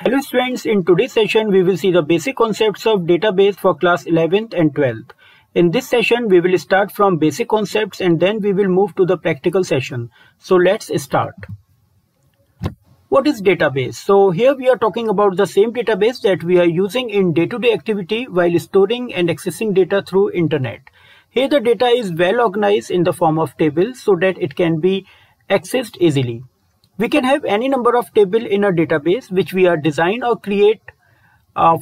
Hello students, in today's session we will see the basic concepts of database for class 11th and 12th. In this session we will start from basic concepts and then we will move to the practical session. So let's start. What is database? So here we are talking about the same database that we are using in day-to-day activity while storing and accessing data through internet. Here the data is well organized in the form of tables so that it can be accessed easily. We can have any number of tables in a database which we are design or create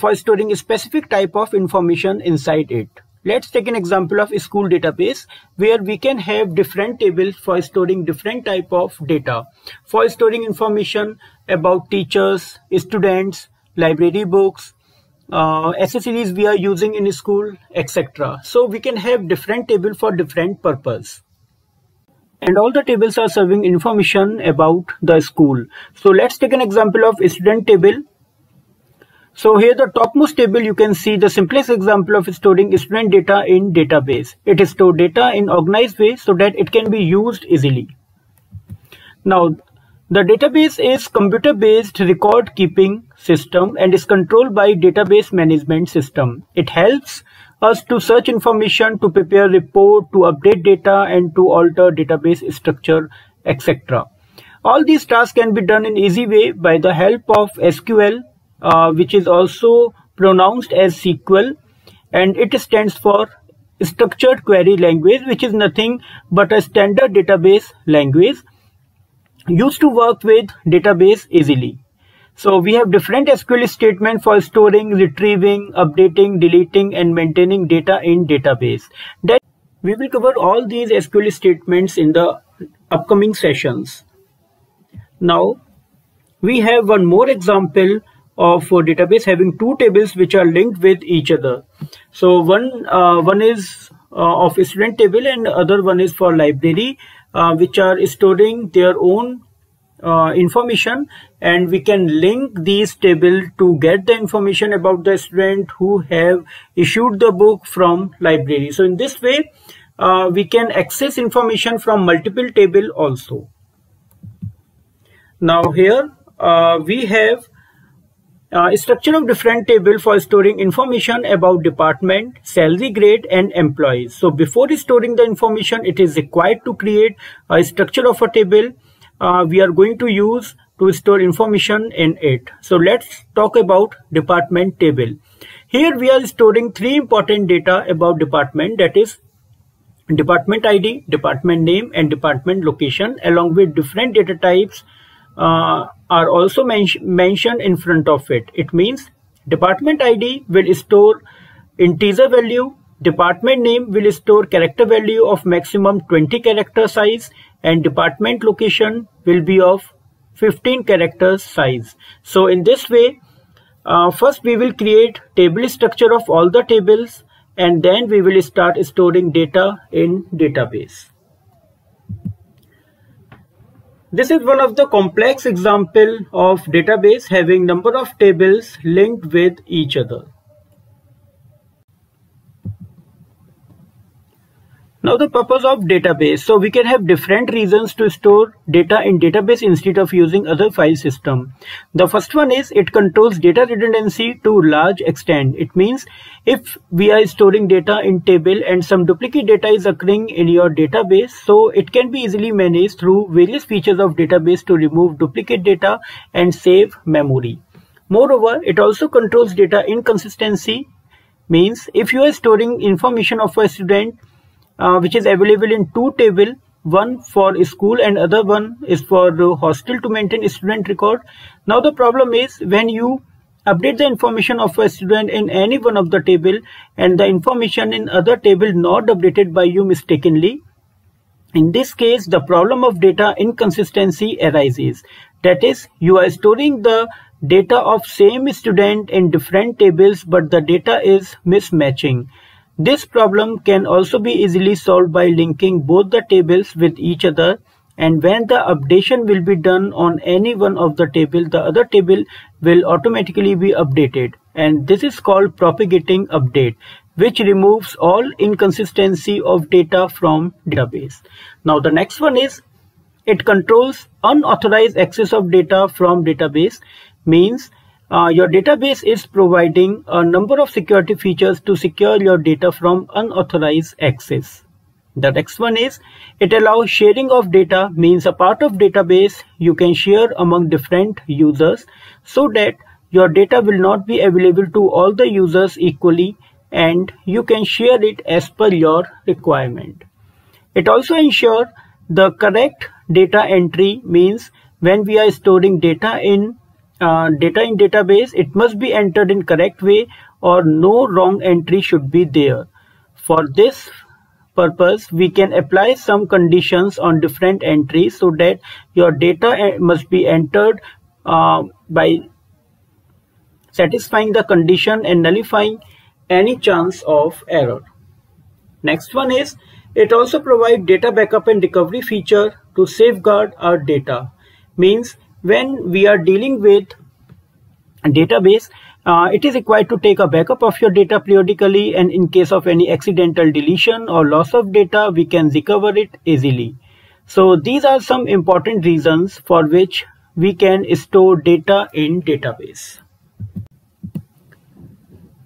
for storing a specific type of information inside it. Let's take an example of a school database where we can have different tables for storing different type of data. For storing information about teachers, students, library books, accessories we are using in school, etc. So we can have different tables for different purpose. And all the tables are serving information about the school. So let's take an example of a student table. So here the topmost table you can see the simplest example of storing student data in database. It is stored data in organized way so that it can be used easily. Now the database is computer-based record keeping system and is controlled by database management system. It helps us to search information, to prepare report, to update data and to alter database structure, etc. All these tasks can be done in easy way by the help of SQL, which is also pronounced as SQL, and it stands for Structured Query Language, which is nothing but a standard database language used to work with database easily. So we have different SQL statements for storing, retrieving, updating, deleting and maintaining data in database. That we will cover all these SQL statements in the upcoming sessions. Now we have one more example of a database having two tables which are linked with each other. So one is of a student table and other one is for library, which are storing their own information, and we can link these tables to get the information about the student who have issued the book from library. So in this way we can access information from multiple tables also. Now here we have a structure of different table for storing information about department, salary grade and employees. So before storing the information, it is required to create a structure of a table we are going to use to store information in it. So let's talk about department table. Here we are storing three important data about department, that is department ID, department name and department location, along with different data types are also mentioned in front of it. It means department ID will store integer value, department name will store character value of maximum 20 character size, and department location will be of 15 character size. So in this way, first we will create table structure of all the tables and then we will start storing data in database. This is one of the complex example of database having number of tables linked with each other. Now the purpose of database. So we can have different reasons to store data in database instead of using other file system. The first one is it controls data redundancy to large extent. It means if we are storing data in table and some duplicate data is occurring in your database, so it can be easily managed through various features of database to remove duplicate data and save memory. Moreover, it also controls data inconsistency. Means if you are storing information of a student which is available in two tables, one for school and other one is for the hostel to maintain student record. Now the problem is when you update the information of a student in any one of the table and the information in other table not updated by you mistakenly, in this case the problem of data inconsistency arises. That is, you are storing the data of same student in different tables but the data is mismatching. This problem can also be easily solved by linking both the tables with each other, and when the updation will be done on any one of the table, the other table will automatically be updated, and this is called propagating update, which removes all inconsistency of data from database. Now the next one is it controls unauthorized access of data from database. Means your database is providing a number of security features to secure your data from unauthorized access. The next one is it allows sharing of data, means a part of database you can share among different users so that your data will not be available to all the users equally and you can share it as per your requirement. It also ensures the correct data entry, means when we are storing data in database, it must be entered in correct way or no wrong entry should be there. For this purpose, we can apply some conditions on different entries so that your data must be entered by satisfying the condition and nullifying any chance of error. Next one is it also provides data backup and recovery feature to safeguard our data. Means when we are dealing with a database, it is required to take a backup of your data periodically, and in case of any accidental deletion or loss of data, we can recover it easily. So these are some important reasons for which we can store data in database.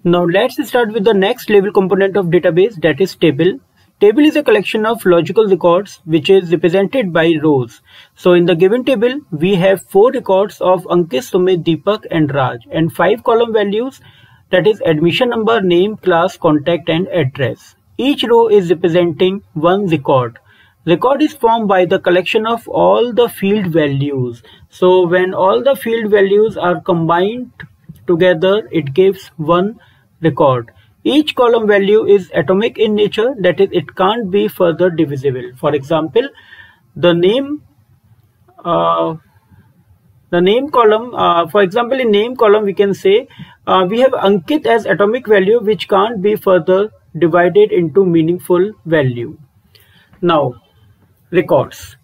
Now let's start with the next level component of database, that is table. Table is a collection of logical records which is represented by rows. So in the given table, we have 4 records of Ankit, Sumit, Deepak and Raj and 5 column values, that is admission number, name, class, contact and address. Each row is representing one record. Record is formed by the collection of all the field values. So when all the field values are combined together, it gives one record. Each column value is atomic in nature, that is it can't be further divisible. For example, the name column, in name column we can say we have Ankit as atomic value which can't be further divided into meaningful value. Now records.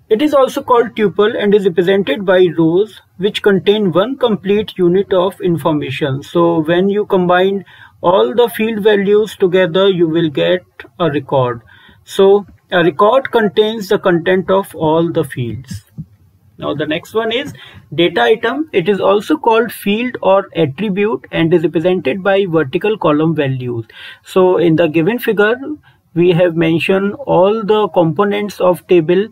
It is also called tuple and is represented by rows which contain one complete unit of information. So when you combine all the field values together, you will get a record. So a record contains the content of all the fields. Now the next one is data item. It is also called field or attribute and is represented by vertical column values. So in the given figure, we have mentioned all the components of table,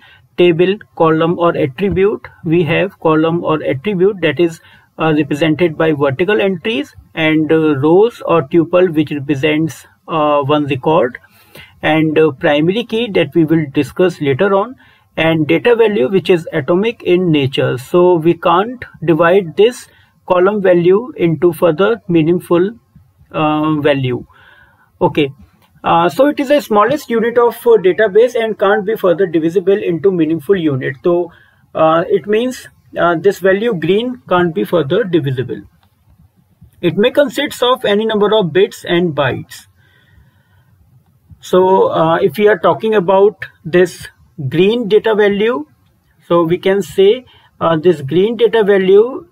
column or attribute. We have column or attribute that is represented by vertical entries, and rows or tuple which represents one record, and primary key that we will discuss later on, and data value which is atomic in nature. So we can't divide this column value into further meaningful value. Okay. So it is the smallest unit of database and can't be further divisible into meaningful unit. So it means this value green can't be further divisible. It may consist of any number of bits and bytes. So if we are talking about this green data value, so we can say this green data value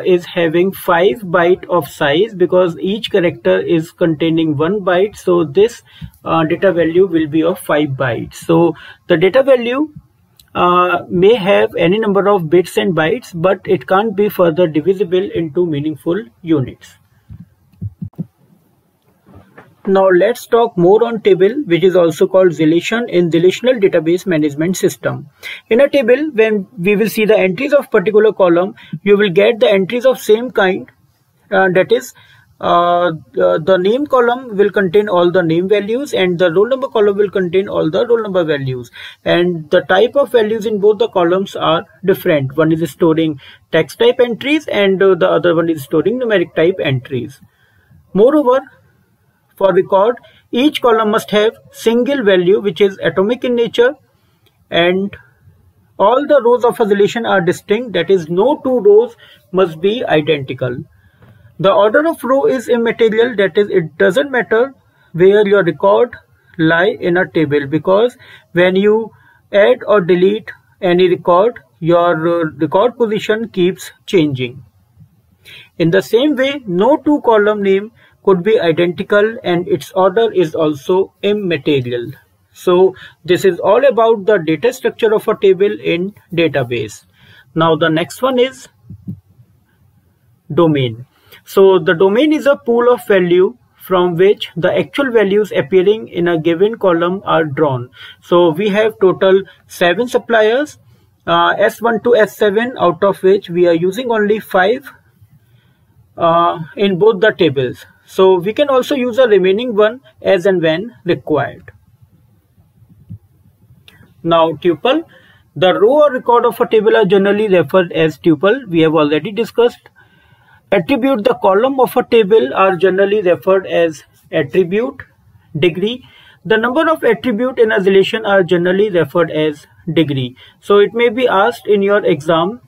is having 5 byte of size because each character is containing 1 byte. So this data value will be of 5 bytes. So the data value may have any number of bits and bytes, but it can't be further divisible into meaningful units. Now let's talk more on table, which is also called relation in relational database management system. In a table, when we will see the entries of particular column, you will get the entries of same kind. That is, the name column will contain all the name values and the roll number column will contain all the roll number values. And the type of values in both the columns are different. One is storing text type entries and the other one is storing numeric type entries. Moreover, for record, each column must have single value which is atomic in nature, and all the rows of a relation are distinct, that is no two rows must be identical. The order of row is immaterial, that is it doesn't matter where your record lie in a table, because when you add or delete any record, your record position keeps changing. In the same way, no two column name could be identical and its order is also immaterial. So this is all about the data structure of a table in database. Now the next one is domain. So the domain is a pool of value from which the actual values appearing in a given column are drawn. So we have total 7 suppliers, S1 to S7, out of which we are using only 5 in both the tables. So we can also use a remaining one as and when required. Now tuple. The row or record of a table are generally referred as tuple. We have already discussed. Attribute. The column of a table are generally referred as attribute. Degree. The number of attribute in a relation are generally referred as degree. So it may be asked in your exam,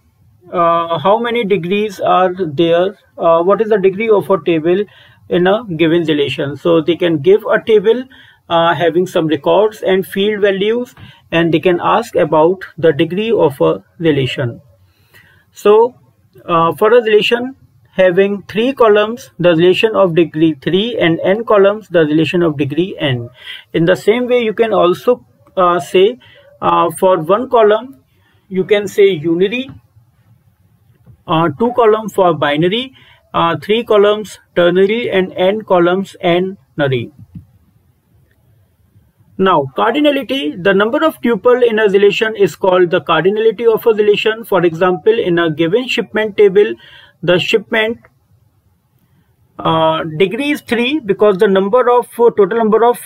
how many degrees are there, what is the degree of a table in a given relation. So they can give a table having some records and field values, and they can ask about the degree of a relation. So for a relation having 3 columns, the relation of degree 3, and n columns, the relation of degree n. In the same way, you can also say for 1 column you can say unary, 2 columns for binary, 3 columns ternary, and n columns n-ary. Now cardinality. The number of tuple in a relation is called the cardinality of a relation. For example, in a given shipment table, the shipment degree is 3 because the total number of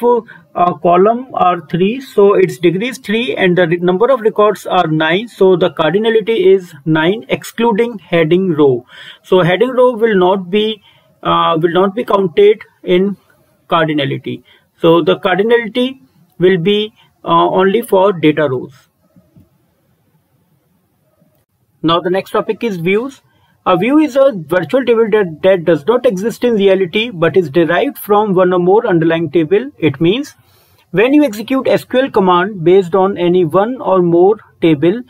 column are 3, so its degree is 3, and the number of records are 9, so the cardinality is 9 excluding heading row. So heading row will not be counted in cardinality. So the cardinality will be only for data rows. Now the next topic is views. A view is a virtual table that does not exist in reality but is derived from one or more underlying table. It means when you execute SQL command based on any one or more table,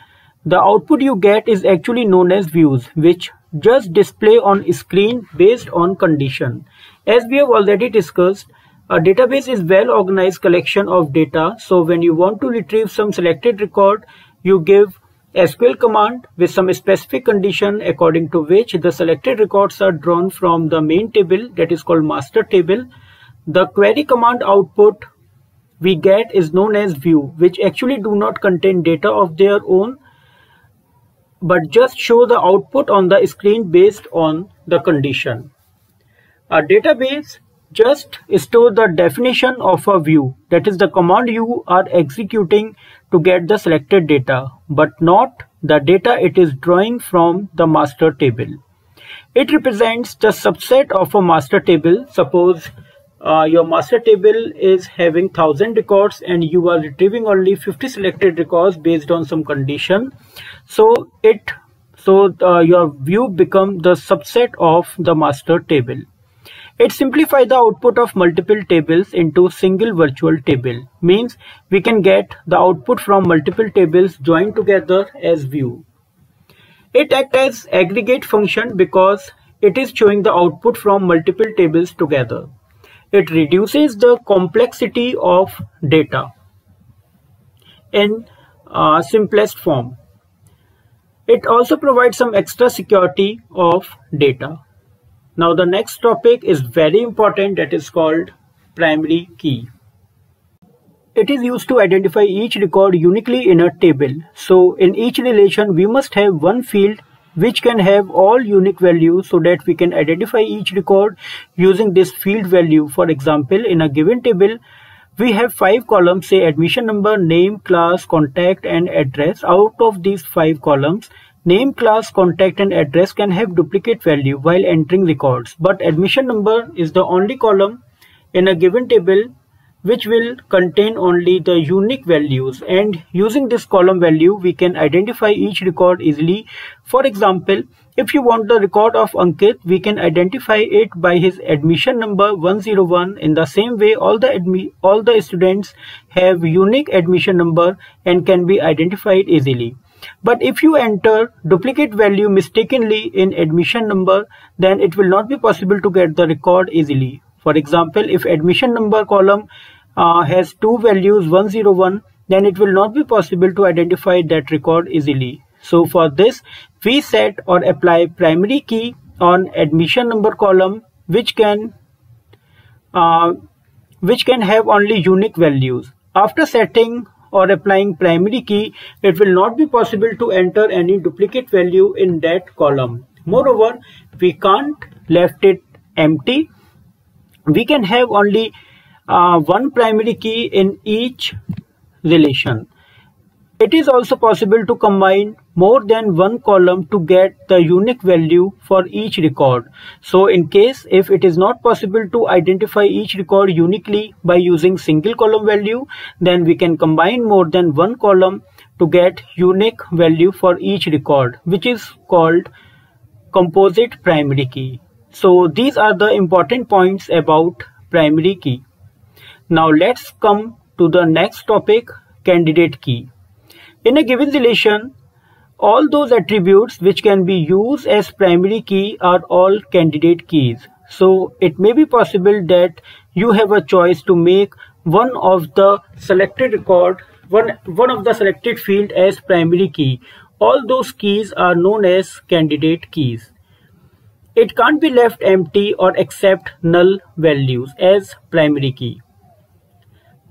the output you get is actually known as views, which just display on screen based on condition. As we have already discussed, a database is well organized collection of data. So when you want to retrieve some selected record, you give SQL command with some specific condition according to which the selected records are drawn from the main table, that is called master table. The query command output we get is known as view, which actually do not contain data of their own but just show the output on the screen based on the condition. A database just store the definition of a view, that is the command you are executing to get the selected data, but not the data it is drawing from the master table. It represents the subset of a master table. Suppose your master table is having 1000 records and you are retrieving only 50 selected records based on some condition. So your view becomes the subset of the master table. It simplifies the output of multiple tables into single virtual table. Means we can get the output from multiple tables joined together as view. It acts as aggregate function because it is showing the output from multiple tables together. It reduces the complexity of data in simplest form. It also provides some extra security of data. Now the next topic is very important, that is called primary key. It is used to identify each record uniquely in a table. So in each relation we must have one field which can have all unique values so that we can identify each record using this field value. For example, in a given table we have 5 columns, say admission number, name, class, contact and address. Out of these 5 columns, name, class, contact and address can have duplicate value while entering records, but admission number is the only column in a given table which will contain only the unique values, and using this column value we can identify each record easily. For example, if you want the record of Ankit, we can identify it by his admission number 101. In the same way, all the students have unique admission number and can be identified easily. But if you enter duplicate value mistakenly in admission number, then it will not be possible to get the record easily. For example, if admission number column has 2 values 101, then it will not be possible to identify that record easily. So for this, we set or apply primary key on admission number column, which can have only unique values. After setting or applying primary key, it will not be possible to enter any duplicate value in that column. Moreover, we can't left it empty. We can have only one primary key in each relation. It is also possible to combine more than one column to get the unique value for each record. So in case if it is not possible to identify each record uniquely by using single column value, then we can combine more than one column to get unique value for each record, which is called composite primary key. So these are the important points about primary key. Now let's come to the next topic, candidate key. In a given relation, all those attributes which can be used as primary key are all candidate keys. So it may be possible that you have a choice to make one of the selected record, one of the selected field as primary key. All those keys are known as candidate keys. It can't be left empty or accept null values as primary key.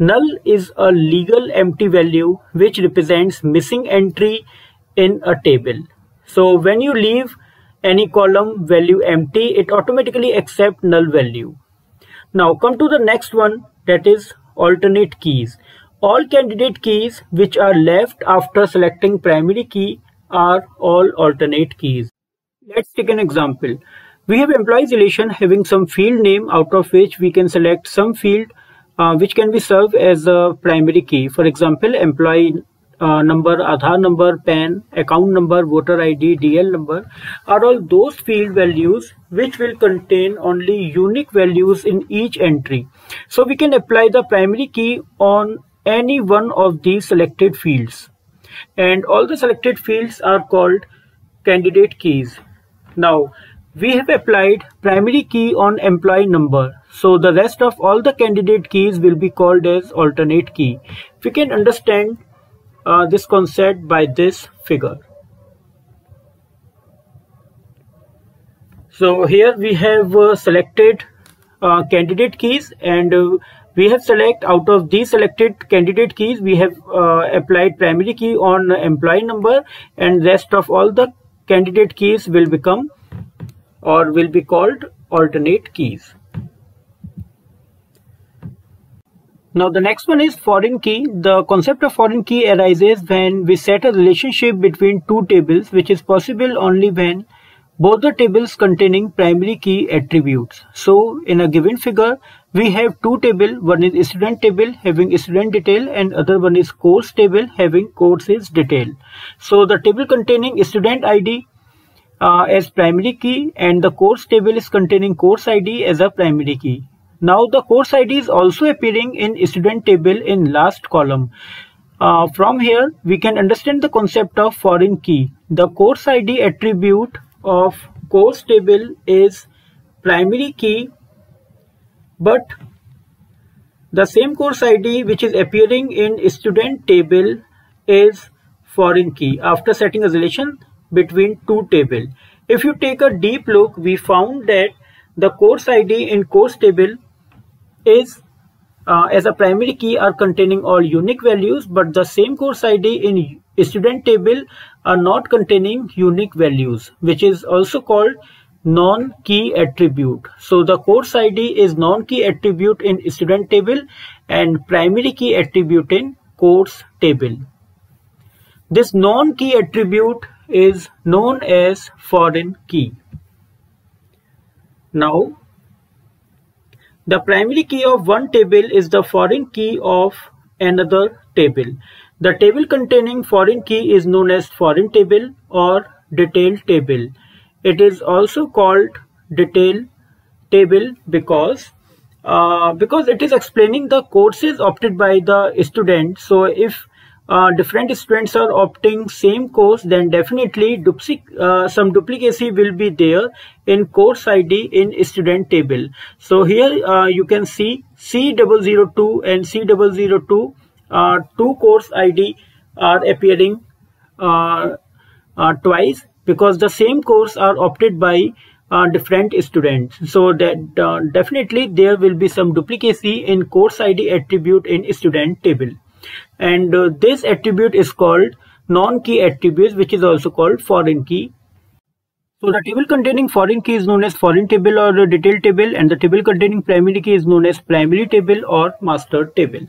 Null is a legal empty value which represents missing entry in a table. So when you leave any column value empty, it automatically accepts null value. Now come to the next one, that is alternate keys. All candidate keys which are left after selecting primary key are all alternate keys. Let's take an example. We have employees relation having some field name, out of which we can select some field which can be served as a primary key. For example, employee number, Aadhaar number, PAN, account number, voter ID, DL number are all those field values which will contain only unique values in each entry. So we can apply the primary key on any one of these selected fields. And all the selected fields are called candidate keys. Now, we have applied primary key on employee number. So the rest of all the candidate keys will be called as alternate key. We can understand this concept by this figure. So here we have selected candidate keys, and we have select out of these selected candidate keys, we have applied primary key on employee number, and rest of all the candidate keys will become or will be called alternate keys. Now the next one is foreign key. The concept of foreign key arises when we set a relationship between two tables, which is possible only when both the tables containing primary key attributes. So in a given figure, we have two tables. One is student table having student detail, and other one is course table having courses detail. So the table containing student ID as primary key, and the course table is containing course ID as a primary key. Now the course ID is also appearing in student table in last column. From here we can understand the concept of foreign key. The course ID attribute of course table is primary key, but the same course ID which is appearing in student table is foreign key after setting a relation between two tables. If you take a deep look, we found that the course ID in course table is as a primary key are containing all unique values, but the same course ID in student table are not containing unique values, which is also called non-key attribute. So the course ID is non-key attribute in student table and primary key attribute in course table. This non-key attribute is known as foreign key. Now, the primary key of one table is the foreign key of another table. The table containing foreign key is known as foreign table or detail table. It is also called detail table because it is explaining the courses opted by the student. So if different students are opting same course, then definitely some duplicacy will be there in course ID in student table. So here you can see C002 and C002 two course ID are appearing twice because the same course are opted by different students. So that definitely there will be some duplicacy in course ID attribute in student table. And this attribute is called non-key attributes, which is also called foreign key. So the table containing foreign key is known as foreign table or detailed table, and the table containing primary key is known as primary table or master table.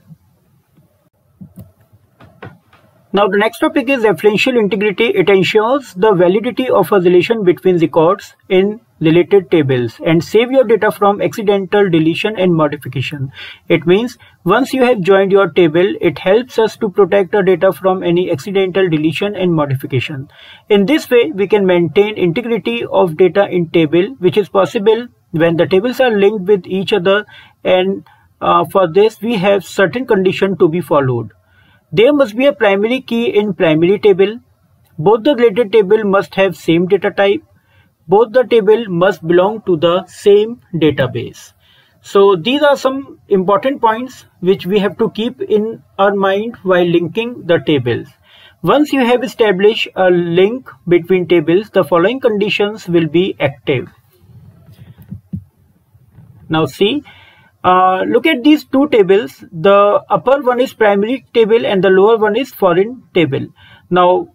Now the next topic is referential integrity. It ensures the validity of a relation between records in related tables and save your data from accidental deletion and modification. It means once you have joined your table, it helps us to protect the data from any accidental deletion and modification. In this way, we can maintain integrity of data in table, which is possible when the tables are linked with each other, and for this we have certain conditions to be followed. There must be a primary key in primary table. Both the related table must have same data type. Both the table must belong to the same database. So these are some important points which we have to keep in our mind while linking the tables. Once you have established a link between tables, the following conditions will be active. Now see. Look at these two tables. The upper one is primary table and the lower one is foreign table. Now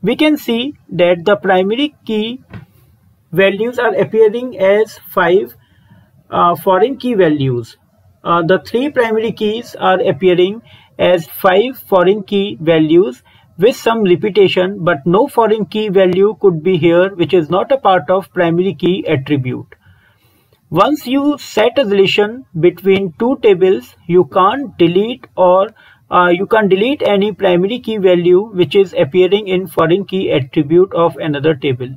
we can see that the primary key values are appearing as 5 foreign key values. The 3 primary keys are appearing as 5 foreign key values with some repetition, but no foreign key value could be here, which is not a part of primary key attribute. Once you set a relation between two tables, you can't delete any primary key value which is appearing in foreign key attribute of another table.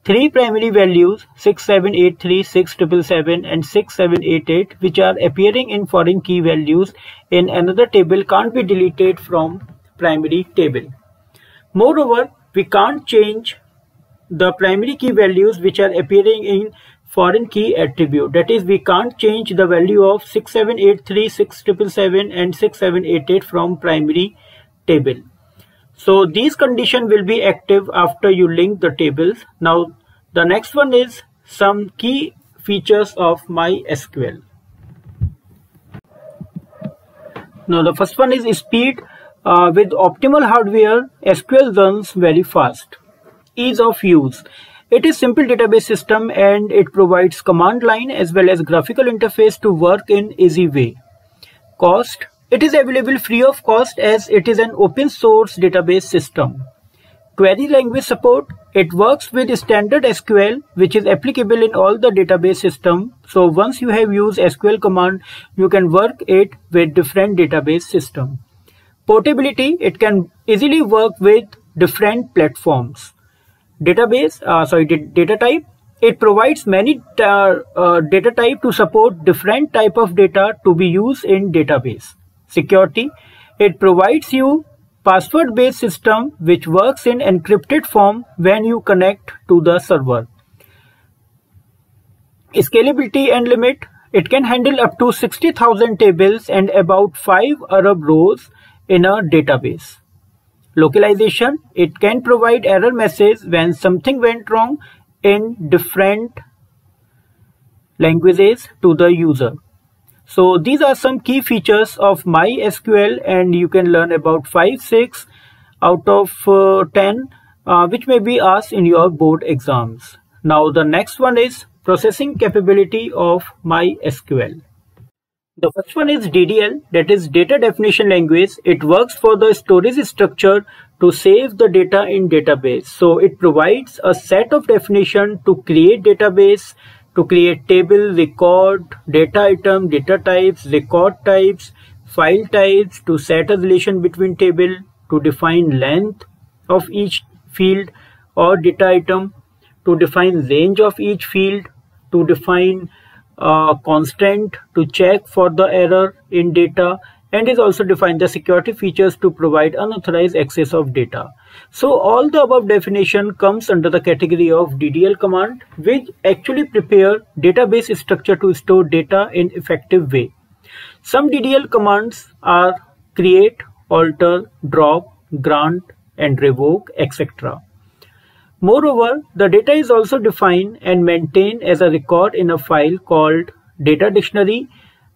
3 primary values 6783, 6777 and 6788, which are appearing in foreign key values in another table, can't be deleted from primary table. Moreover, we can't change the primary key values which are appearing in foreign key attribute. That is, we can't change the value of 6783, 6777 and 6788 from primary table. So these conditions will be active after you link the tables. Now the next one is some key features of MySQL. Now the first one is speed. With optimal hardware, SQL runs very fast. Ease of use. It is simple database system and it provides command line as well as graphical interface to work in easy way. Cost. It is available free of cost as it is an open source database system. Query language support. It works with standard SQL, which is applicable in all the database system. So once you have used SQL command, you can work it with different database system. Portability. It can easily work with different platforms. Data type. It provides many data type to support different type of data to be used in database. Security. It provides you password based system which works in encrypted form when you connect to the server. Scalability and limit. It can handle up to 60,000 tables and about 5 Arab rows in a database. Localization. It can provide error message when something went wrong in different languages to the user. So these are some key features of MySQL, and you can learn about 5-6 out of 10 which may be asked in your board exams. Now the next one is processing capability of MySQL. The first one is DDL, that is data definition language. It works for the storage structure to save the data in database. So it provides a set of definition to create database, to create table, record, data item, data types, record types, file types, to set a relation between table, to define length of each field or data item, to define range of each field, to define constant to check for the error in data, and is also define the security features to provide unauthorized access of data. So all the above definition comes under the category of DDL command, which actually prepare database structure to store data in effective way. Some DDL commands are create, alter, drop, grant and revoke, etc. Moreover, the data is also defined and maintained as a record in a file called data dictionary.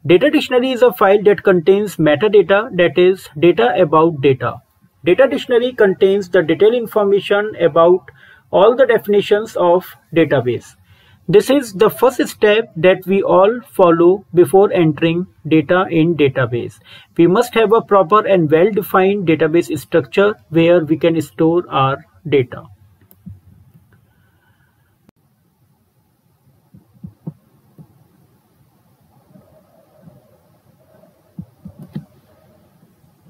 Data dictionary is a file that contains metadata, that is, data about data. Data dictionary contains the detailed information about all the definitions of database. This is the first step that we all follow before entering data in database. We must have a proper and well-defined database structure where we can store our data.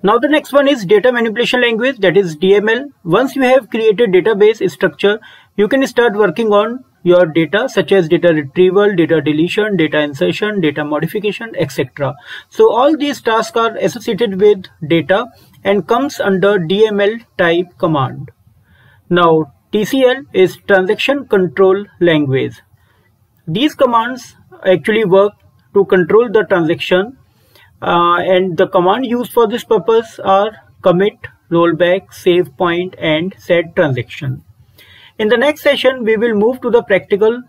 Now the next one is data manipulation language, that is DML. Once you have created database structure, you can start working on your data such as data retrieval, data deletion, data insertion, data modification, etc. So all these tasks are associated with data and comes under DML type command. Now TCL is transaction control language. These commands actually work to control the transaction. And the command used for this purpose are commit, rollback, save point, and set transaction. In the next session, we will move to the practical,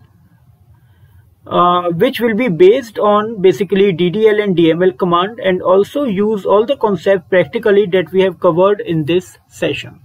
which will be based on basically DDL and DML command, and also use all the concepts practically that we have covered in this session.